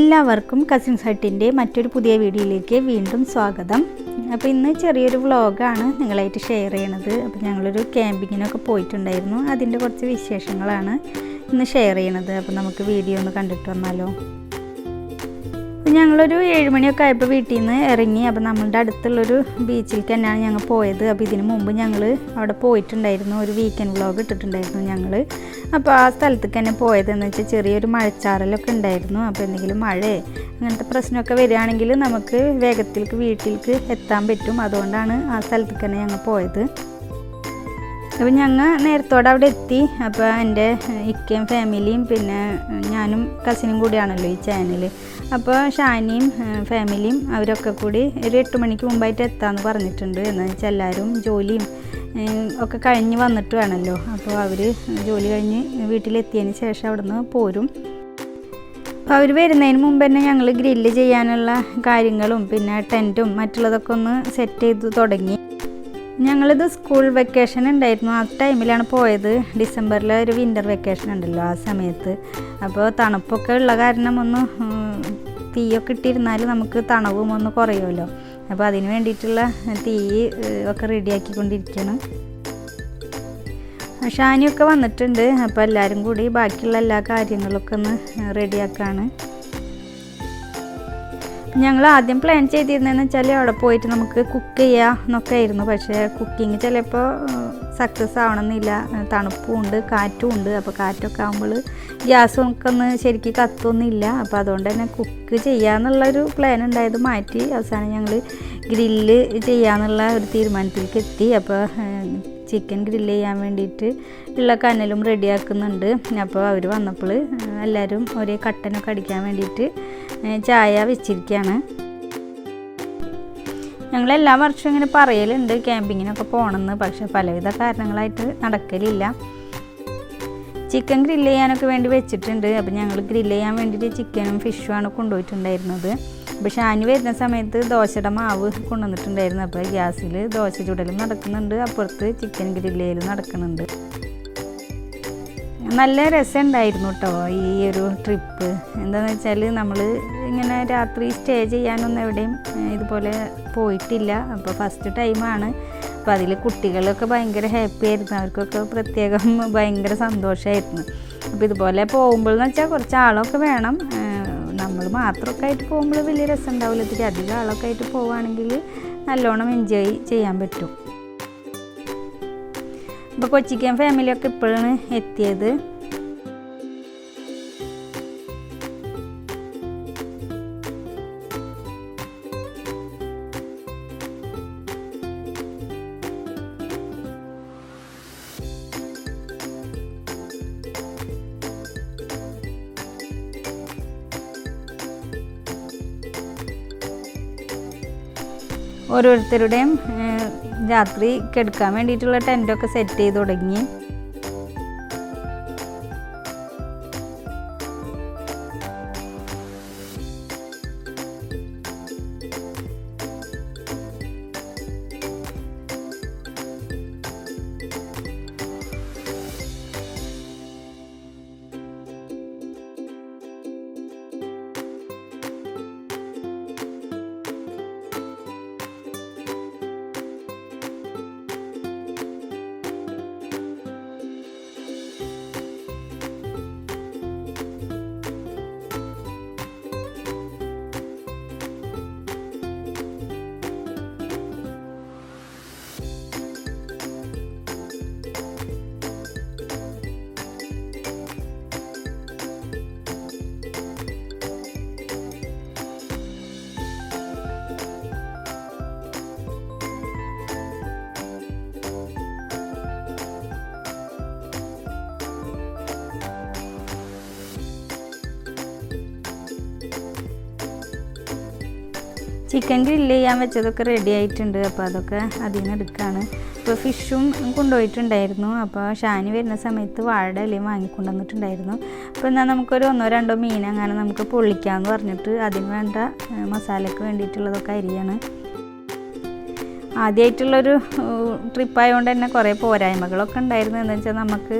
എല്ലാവർക്കും കസിൻസ് ഹട്ടിൻ്റെ മറ്റൊരു പുതിയ വീഡിയോയിലേക്ക് വീണ്ടും സ്വാഗതം. അപ്പോൾ ഇന്ന് ചെറിയൊരു വ്ളോഗാണ് നിങ്ങളായിട്ട് ഷെയർ ചെയ്യണത്. അപ്പോൾ ഞങ്ങളൊരു ക്യാമ്പിങ്ങിനൊക്കെ പോയിട്ടുണ്ടായിരുന്നു, അതിൻ്റെ കുറച്ച് വിശേഷങ്ങളാണ് ഇന്ന് ഷെയർ ചെയ്യണത്. അപ്പോൾ നമുക്ക് വീഡിയോ ഒന്ന് കണ്ടിട്ട് വന്നാലോ. ഞങ്ങളൊരു 7 മണിയൊക്കെ ആയപ്പോൾ വീട്ടിൽ നിന്ന് ഇറങ്ങി. അപ്പോൾ നമ്മളുടെ അടുത്തുള്ളൊരു ബീച്ചിലേക്ക് തന്നെയാണ് ഞങ്ങൾ പോയത്. അപ്പോൾ ഇതിന് മുമ്പ് ഞങ്ങൾ അവിടെ പോയിട്ടുണ്ടായിരുന്നു, ഒരു വീക്കെൻഡ് വ്ളോഗ് ഇട്ടിട്ടുണ്ടായിരുന്നു ഞങ്ങൾ. അപ്പോൾ ആ സ്ഥലത്തേക്ക് തന്നെ പോയതെന്ന് വെച്ചാൽ ചെറിയൊരു മഴച്ചാറലൊക്കെ ഉണ്ടായിരുന്നു. അപ്പോൾ എന്തെങ്കിലും മഴയോ അങ്ങനത്തെ പ്രശ്നമൊക്കെ വരികയാണെങ്കിൽ നമുക്ക് വേഗത്തിലേക്ക് വീട്ടിലേക്ക് എത്താൻ പറ്റും. അതുകൊണ്ടാണ് ആ സ്ഥലത്തേക്ക് തന്നെ ഞങ്ങൾ പോയത്. അപ്പോൾ ഞങ്ങൾ നേരത്തോടെ അവിടെ എത്തി. അപ്പോൾ എൻ്റെ ഇക്കയും ഫാമിലിയും പിന്നെ ഞാനും കസിനും കൂടിയാണല്ലോ ഈ ചാനൽ. അപ്പോൾ ഷാനിയും ഫാമിലിയും അവരൊക്കെ കൂടി ഒരു 8 മണിക്ക് മുമ്പായിട്ട് എത്താമെന്ന് പറഞ്ഞിട്ടുണ്ട്. എന്ന് വെച്ചാൽ എല്ലാവരും ജോലിയും ഒക്കെ കഴിഞ്ഞ് വന്നിട്ട് വേണമല്ലോ. അപ്പോൾ അവർ ജോലി കഴിഞ്ഞ് വീട്ടിലെത്തിയതിന് ശേഷം അവിടെ നിന്ന് പോരും. അപ്പോൾ അവർ വരുന്നതിന് മുമ്പ് തന്നെ ഞങ്ങൾ ഗ്രില്ല് ചെയ്യാനുള്ള കാര്യങ്ങളും പിന്നെ ടെൻറ്റും മറ്റുള്ളതൊക്കെ ഒന്ന് സെറ്റ് ചെയ്ത് തുടങ്ങി. ഞങ്ങളിത് സ്കൂൾ വെക്കേഷൻ ഉണ്ടായിരുന്നു, ആ ടൈമിലാണ് പോയത്. ഡിസംബറിൽ ഒരു വിൻ്റർ വെക്കേഷൻ ഉണ്ടല്ലോ ആ സമയത്ത്. അപ്പോൾ തണുപ്പൊക്കെ ഉള്ള കാരണം ഒന്ന് തീയൊക്കെ ഇട്ടിരുന്നാൽ നമുക്ക് തണുവും ഒന്ന് കുറയുമല്ലോ. അപ്പോൾ അതിന് വേണ്ടിയിട്ടുള്ള തീ ഒക്കെ റെഡിയാക്കിക്കൊണ്ടിരിക്കണം. ഷാനിയൊക്കെ വന്നിട്ടുണ്ട്. അപ്പോൾ എല്ലാവരും കൂടി ബാക്കിയുള്ള എല്ലാ കാര്യങ്ങളൊക്കെ ഒന്ന് റെഡിയാക്കാണ്. ഞങ്ങൾ ആദ്യം പ്ലാൻ ചെയ്തിരുന്നതെന്ന് വെച്ചാൽ അവിടെ പോയിട്ട് നമുക്ക് കുക്ക് ചെയ്യാം എന്നൊക്കെ ആയിരുന്നു. പക്ഷേ കുക്കിങ് ചിലപ്പോൾ സക്സസ് ആവണമെന്നില്ല, തണുപ്പും ഉണ്ട് കാറ്റും ഉണ്ട്. അപ്പോൾ കാറ്റൊക്കെ ആകുമ്പോൾ ഗ്യാസൊക്കെ ഒന്ന് ശരിക്കും കത്തൊന്നുമില്ല. അപ്പോൾ അതുകൊണ്ട് തന്നെ കുക്ക് ചെയ്യാമെന്നുള്ളൊരു പ്ലാൻ ഉണ്ടായത് മാറ്റി അവസാനം ഞങ്ങൾ ഗ്രില്ല് ചെയ്യാമെന്നുള്ള ഒരു തീരുമാനത്തിലേക്ക് എത്തി. അപ്പോൾ ചിക്കൻ ഗ്രില്ല് ചെയ്യാൻ വേണ്ടിയിട്ട് ഉള്ള കനലും റെഡിയാക്കുന്നുണ്ട്. അപ്പോൾ അവർ വന്നപ്പോൾ എല്ലാവരും ഒരേ കട്ടനൊക്കെ അടിക്കാൻ വേണ്ടിയിട്ട് ചായ വെച്ചിരിക്കുകയാണ്. ഞങ്ങളെല്ലാ വർഷവും ഇങ്ങനെ പറയലുണ്ട് ക്യാമ്പിങ്ങിനൊക്കെ പോകണമെന്ന്, പക്ഷേ പലവിധ കാരണങ്ങളായിട്ട് നടക്കലില്ല. ചിക്കൻ ഗ്രില്ല് ചെയ്യാനൊക്കെ വേണ്ടി വെച്ചിട്ടുണ്ട്. അപ്പോൾ ഞങ്ങൾ ഗ്രില്ല് ചെയ്യാൻ വേണ്ടിയിട്ട് ചിക്കനും ഫിഷുമാണ് കൊണ്ടുപോയിട്ടുണ്ടായിരുന്നത്. അപ്പോൾ ഷാനി വരുന്ന സമയത്ത് ദോശയുടെ മാവ് കൊണ്ടുവന്നിട്ടുണ്ടായിരുന്നു. അപ്പോൾ ഗ്യാസിൽ ദോശ ചുടലും നടക്കുന്നുണ്ട്, അപ്പുറത്ത് ചിക്കൻ ഗ്രില്ല് ചെയ്യലും നടക്കുന്നുണ്ട്. നല്ല രസമുണ്ടായിരുന്നു കേട്ടോ ഈ ഒരു ട്രിപ്പ്. എന്താണെന്ന് വെച്ചാൽ നമ്മൾ ഇങ്ങനെ രാത്രി സ്റ്റേ ചെയ്യാനൊന്നും എവിടെയും ഇതുപോലെ പോയിട്ടില്ല. അപ്പോൾ ഫസ്റ്റ് ടൈമാണ്. അപ്പോൾ അതിൽ കുട്ടികളൊക്കെ ഭയങ്കര ഹാപ്പി ആയിരുന്നു, അവർക്കൊക്കെ പ്രത്യേകം ഭയങ്കര സന്തോഷമായിരുന്നു. അപ്പോൾ ഇതുപോലെ പോകുമ്പോഴെന്ന് വെച്ചാൽ കുറച്ച് ആളൊക്കെ വേണം. നമ്മൾ മാത്രമൊക്കെ ആയിട്ട് പോകുമ്പോൾ വലിയ രസം ഉണ്ടാവില്ല. ഇത്തിരി അധികം ആളൊക്കെ ആയിട്ട് പോവുകയാണെങ്കിൽ നല്ലോണം എൻജോയ് ചെയ്യാൻ പറ്റും. ഇപ്പോൾ കൊച്ചിക്കൻ ഫാമിലിയൊക്കെ ഇപ്പോഴാണ് എത്തിയത്. ഓരോരുത്തരുടെയും രാത്രി കിടക്കാൻ വേണ്ടിയിട്ടുള്ള ടെൻറ്റൊക്കെ സെറ്റ് ചെയ്ത് തുടങ്ങി. ചിക്കൻ ഗ്രില്ല് ചെയ്യാൻ വെച്ചതൊക്കെ റെഡി ആയിട്ടുണ്ട്. അപ്പോൾ അതൊക്കെ അതിൽ നിന്ന് എടുക്കുകയാണ്. ഇപ്പോൾ ഫിഷും കൊണ്ടുപോയിട്ടുണ്ടായിരുന്നു. അപ്പോൾ ഷാനി വരുന്ന സമയത്ത് വാഴയുടെ ഇലയും വാങ്ങിക്കൊണ്ടുവന്നിട്ടുണ്ടായിരുന്നു. അപ്പോൾ എന്നാൽ നമുക്കൊരു 1-2 മീൻ അങ്ങനെ നമുക്ക് പൊള്ളിക്കാമെന്ന് പറഞ്ഞിട്ട് അതിന് വേണ്ട മസാലയ്ക്ക് വേണ്ടിയിട്ടുള്ളതൊക്കെ അരിയാണ്. ആദ്യമായിട്ടുള്ളൊരു ട്രിപ്പായതുകൊണ്ട് തന്നെ കുറേ പോരായ്മകളൊക്കെ ഉണ്ടായിരുന്നു. എന്താ വെച്ചാൽ നമുക്ക്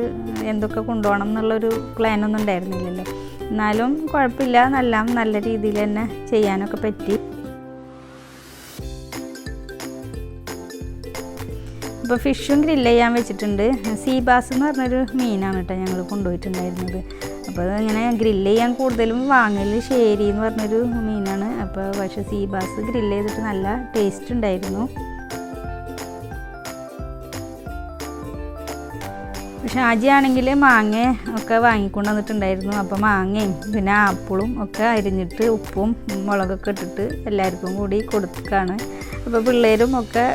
എന്തൊക്കെ കൊണ്ടുപോകണം എന്നുള്ളൊരു പ്ലാനൊന്നും ഉണ്ടായിരുന്നില്ലല്ലോ. എന്നാലും കുഴപ്പമില്ല, നല്ല രീതിയിൽ തന്നെ ചെയ്യാനൊക്കെ പറ്റി. അപ്പോൾ ഫിഷും ഗ്രില്ല് ചെയ്യാൻ വെച്ചിട്ടുണ്ട്. സീ ബാസ് എന്ന് പറഞ്ഞൊരു മീനാണ് കേട്ടോ ഞങ്ങൾ കൊണ്ടുപോയിട്ടുണ്ടായിരുന്നത്. അപ്പോൾ അതിങ്ങനെ ഗ്രില്ല് ചെയ്യാൻ കൂടുതലും വാങ്ങൽ ശേരി എന്ന് പറഞ്ഞൊരു മീനാണ്. അപ്പോൾ പക്ഷേ സീ ബാസ് ഗ്രില്ല് ചെയ്തിട്ട് നല്ല ടേസ്റ്റ് ഉണ്ടായിരുന്നു. ഷാജി ആണെങ്കിൽ മാങ്ങ ഒക്കെ വാങ്ങിക്കൊണ്ട് വന്നിട്ടുണ്ടായിരുന്നു. അപ്പോൾ മാങ്ങയും പിന്നെ ആപ്പിളും ഒക്കെ അരിഞ്ഞിട്ട് ഉപ്പും മുളകൊക്കെ ഇട്ടിട്ട് എല്ലാവർക്കും കൂടി കൊടുക്കുകയാണ്. അപ്പോൾ പിള്ളേരും ഒക്കെ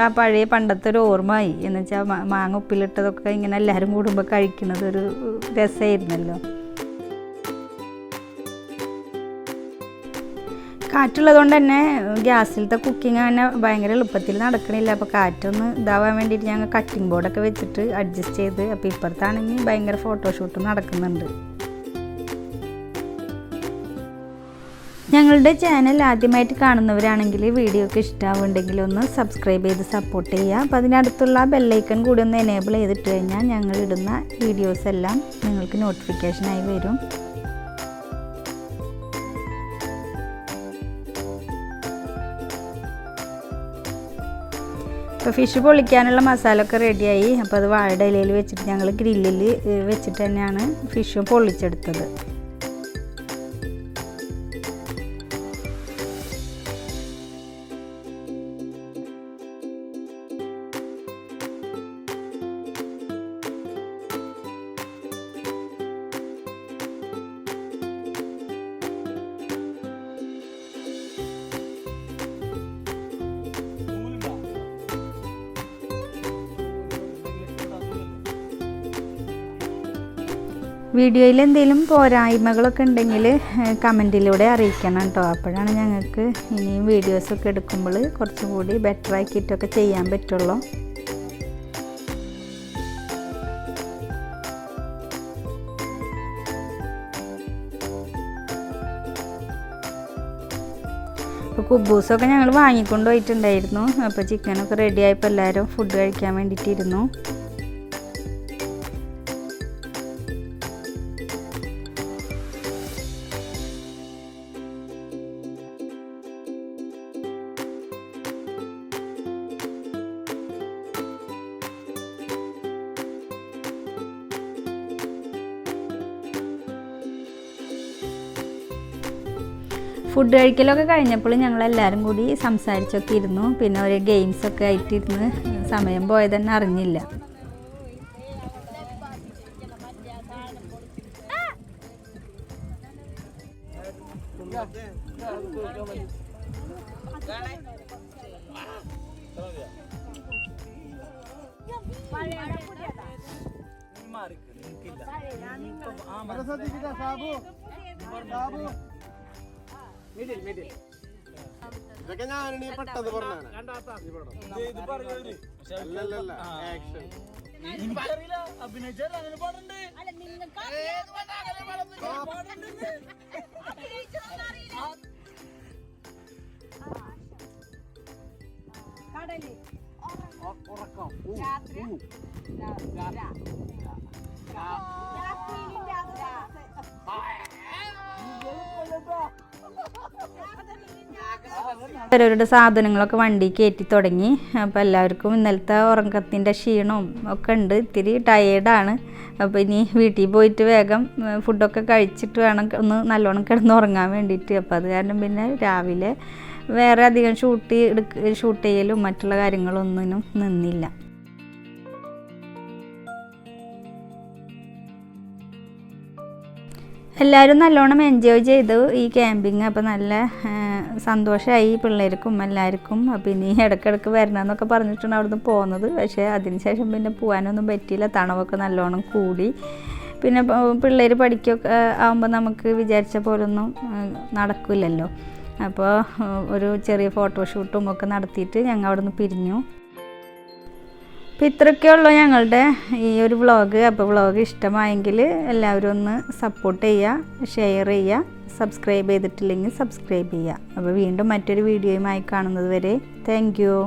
ആ പഴയ പണ്ടത്തെ ഒരു ഓർമ്മയായി. എന്ന് വെച്ചാൽ മാങ്ങ ഉപ്പിലിട്ടതൊക്കെ ഇങ്ങനെ എല്ലാവരും കൂടുമ്പോൾ കഴിക്കുന്നത് ഒരു രസമായിരുന്നല്ലോ. കാറ്റുള്ളതുകൊണ്ട് തന്നെ ഗ്യാസിലത്തെ കുക്കിംഗ് അങ്ങനെ ഭയങ്കര എളുപ്പത്തിൽ നടക്കണില്ല. അപ്പോൾ കാറ്റൊന്ന് ഇതാവാൻ വേണ്ടിയിട്ട് ഞങ്ങൾ കട്ടിംഗ് ബോർഡൊക്കെ വെച്ചിട്ട് അഡ്ജസ്റ്റ് ചെയ്ത്. അപ്പോൾ ഇപ്പുറത്താണെങ്കിൽ ഭയങ്കര ഫോട്ടോഷൂട്ടും നടക്കുന്നുണ്ട്. ഞങ്ങളുടെ ചാനൽ ആദ്യമായിട്ട് കാണുന്നവരാണെങ്കിൽ വീഡിയോക്ക് ഇഷ്ടമാവുണ്ടെങ്കിൽ ഒന്ന് സബ്സ്ക്രൈബ് ചെയ്ത് സപ്പോർട്ട് ചെയ്യുക. അപ്പോൾ അതിനടുത്തുള്ള ബെല്ലൈക്കൺ കൂടി ഒന്ന് എനേബിൾ ചെയ്തിട്ട് കഴിഞ്ഞാൽ ഞങ്ങളിടുന്ന വീഡിയോസ് എല്ലാം നിങ്ങൾക്ക് നോട്ടിഫിക്കേഷനായി വരും. അപ്പോൾ ഫിഷ് പൊള്ളിക്കാനുള്ള മസാല ഒക്കെ റെഡിയായി. അപ്പോൾ അത് വാഴയുടെ ഇലയിൽ വെച്ചിട്ട് ഞങ്ങൾ ഗ്രില്ലിൽ വെച്ചിട്ട് തന്നെയാണ് ഫിഷ് പൊള്ളിച്ചെടുത്തത്. വീഡിയോയിൽ എന്തെങ്കിലും പോരായ്മകളൊക്കെ ഉണ്ടെങ്കിൽ കമൻറ്റിലൂടെ അറിയിക്കണം കേട്ടോ. അപ്പോഴാണ് ഞങ്ങൾക്ക് ഇനിയും വീഡിയോസൊക്കെ എടുക്കുമ്പോൾ കുറച്ചും കൂടി ബെറ്റർ ആക്കിയിട്ടൊക്കെ ചെയ്യാൻ പറ്റുള്ളൂ. അപ്പോൾ കുബൂസൊക്കെ ഞങ്ങൾ വാങ്ങിക്കൊണ്ട് പോയിട്ടുണ്ടായിരുന്നു. അപ്പോൾ ചിക്കനൊക്കെ റെഡി ആയപ്പോൾ എല്ലാവരും ഫുഡ് കഴിക്കാൻ വേണ്ടിയിട്ടിരുന്നു. ഫുഡ് കഴിക്കലൊക്കെ കഴിഞ്ഞപ്പോൾ ഞങ്ങളെല്ലാവരും കൂടി സംസാരിച്ചൊക്കെ ഇരുന്നു. പിന്നെ ഒരു ഗെയിംസൊക്കെ ആയിട്ടിരുന്ന് സമയം പോയത് തന്നെ അറിഞ്ഞില്ല. ഇതൊക്കെ ഞാനാണ് പെട്ടെന്ന് പറഞ്ഞാണ്. അവരവരുടെ സാധനങ്ങളൊക്കെ വണ്ടി കയറ്റി തുടങ്ങി. അപ്പോൾ എല്ലാവർക്കും ഇന്നലത്തെ ഉറക്കത്തിൻ്റെ ക്ഷീണവും ഒക്കെ ഉണ്ട്, ഇത്തിരി ടയേർഡാണ്. അപ്പോൾ ഇനി വീട്ടിൽ പോയിട്ട് വേഗം ഫുഡൊക്കെ കഴിച്ചിട്ട് വേണം ഒന്ന് നല്ലോണം കിടന്ന് ഉറങ്ങാൻ വേണ്ടിയിട്ട്. അപ്പോൾ അത് കാരണം പിന്നെ രാവിലെ വേറെ അധികം ഷൂട്ട് ചെയ്യലും മറ്റുള്ള കാര്യങ്ങളൊന്നിനും നിന്നില്ല. എല്ലാവരും നല്ലോണം എൻജോയ് ചെയ്തു ഈ ക്യാമ്പിങ്. അപ്പോൾ നല്ല സന്തോഷമായി പിള്ളേർക്കും എല്ലാവർക്കും. അപ്പോൾ ഇനി ഇടയ്ക്കിടയ്ക്ക് വരണമെന്നൊക്കെ പറഞ്ഞിട്ടാണ് അവിടുന്ന് പോകുന്നത്. പക്ഷേ അതിനുശേഷം പിന്നെ പോകാനൊന്നും പറ്റിയില്ല, തണവൊക്കെ നല്ലോണം കൂടി. പിന്നെ പിള്ളേർ പഠിക്കുകയൊക്കെ ആകുമ്പോൾ നമുക്ക് വിചാരിച്ച പോലൊന്നും നടക്കില്ലല്ലോ. അപ്പോൾ ഒരു ചെറിയ ഫോട്ടോഷൂട്ടും ഒക്കെ നടത്തിയിട്ട് ഞങ്ങൾ അവിടുന്ന് പിരിഞ്ഞു. അപ്പോൾ ഇത്രയൊക്കെയുള്ളൂ ഞങ്ങളുടെ ഈ ഒരു വ്ളോഗ്. അപ്പോൾ വ്ളോഗ് ഇഷ്ടമായെങ്കിൽ എല്ലാവരും ഒന്ന് സപ്പോർട്ട് ചെയ്യുക, ഷെയർ ചെയ്യുക, സബ്സ്ക്രൈബ് ചെയ്തിട്ടില്ലെങ്കിൽ സബ്സ്ക്രൈബ് ചെയ്യുക. അപ്പോൾ വീണ്ടും മറ്റൊരു വീഡിയോയുമായി കാണുന്നത് വരെ താങ്ക് യു.